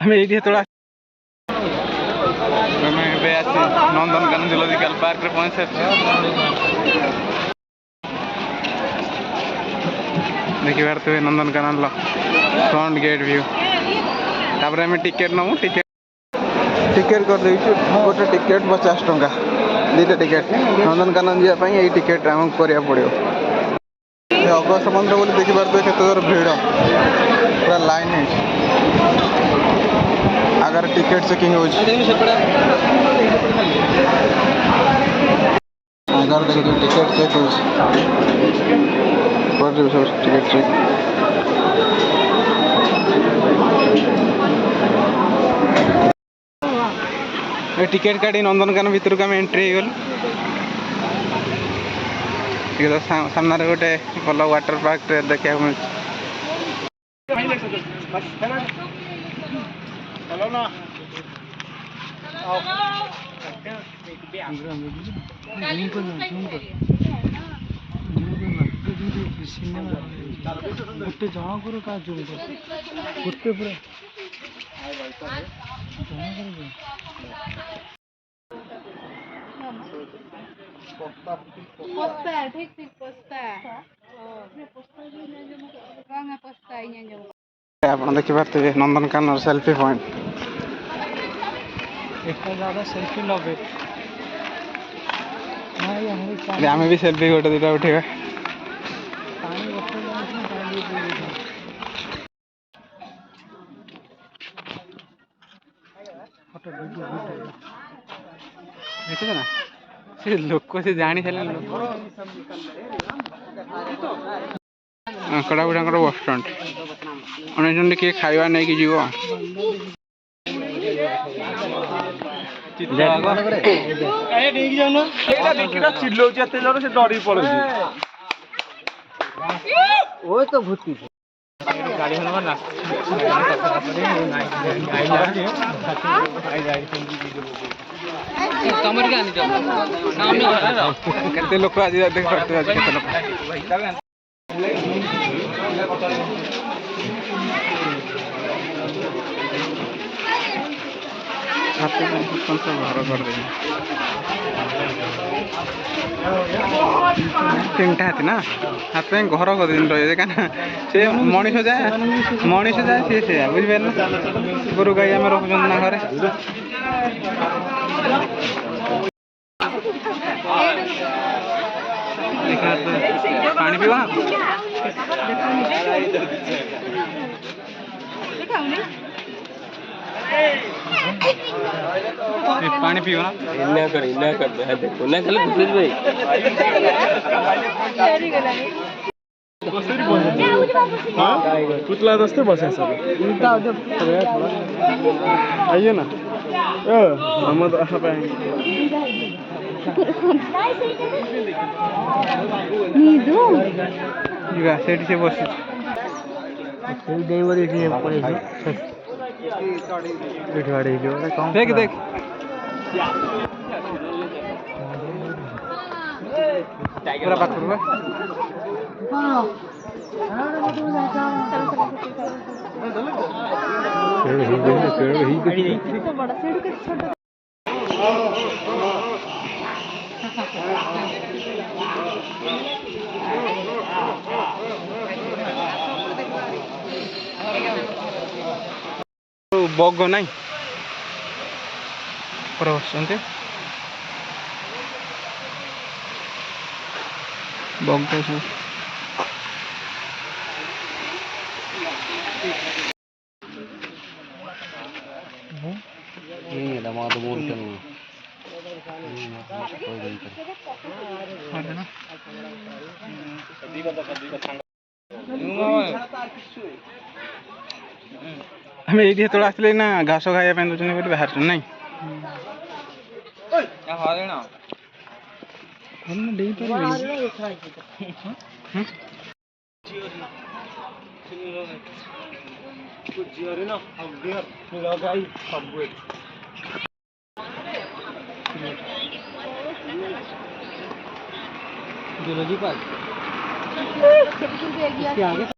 ଆମେ ଏଇଠି ଯେତେବେଳେ ଆମେ ଏବେ ଆସି ନନ୍ଦନକାନନ ଜୁଲୋଜିକାଲ ପାର୍କରେ ପହଞ୍ଚି ସାରିଛୁ। ଦେଖିପାରୁଥିବେ ନନ୍ଦନକାନନର ଫ୍ରଣ୍ଟ ଗେଟ୍ ଭ୍ୟୁ। ତାପରେ ଆମେ ଟିକେଟ୍ ନେବୁ। ଟିକେଟ୍ କରିଦେଇଛୁ। ଗୋଟେ ଟିକେଟ୍ 50 ଟଙ୍କା, ଦୁଇଟା ଟିକେଟ୍। ନନ୍ଦନକାନନ ଯିବା ପାଇଁ ଏଇ ଟିକେଟ୍ ଆମକୁ କରିବାକୁ ପଡ଼ିବ। ଅଗଷ୍ଟ ମନ୍ଦିର ବୋଲି ଦେଖିପାରୁଥିବେ କେତେ ଜୋର ଭିଡ଼, ପୁରା ଲାଇନ୍ ହେଇଛି। ଆଗରେ ଟିକେଟ୍ ଚେକିଂ ହେଉଛି। ଆଗରେ ଦେଖୁଥିବେ ଟିକେଟ୍ ଚେକ୍ ହେଉଛି। କରିଦେବେ ସବୁ ଟିକେଟ୍ ଚେକ୍। टिकेट काटी नंदनकानन भितर को आम एंट्री होगलु। सामने गोटे भल वाटर पार्क देखा मिले। गोटे जनकर का गोटे पूरा पोस्ता ठीक ठीक पोस्ता आप देखिए नंदनकानन सेल्फी पॉइंट। सेल्फी लगे आम भी सेल्फी गोटे दुटा उठेगा। देखिए ना से लोक से जानी सारे कड़ा बुढ़ा बस स्टाण अनेक किए खाଇବା नहीं जीव चिल्लाऊँ एत जोर से डर पड़े तो भूति गाड़ी केते लोक आज देख पार्थे आज केते लोक हाथी कौन सा घर कर दे तीन टा हाथी ना हाथ में घर कर दिन रही है से मनीष जाए सी बुझिपार ना गोरु गाई आम रखुन ना घरे पानी पीवा पानी पियो ना इन्ना कर देखो ना खाली भूत भाई पुतला जस्तै बसे सब आइए ना हम तो आहा पाएंगे सेठी से बस देख देख पूरा बात करूँगा बग नाई पर बस बग सब हमें ये तो आसले ना घास खाया दूसरे बाहर नहीं जूलॉजी पार्क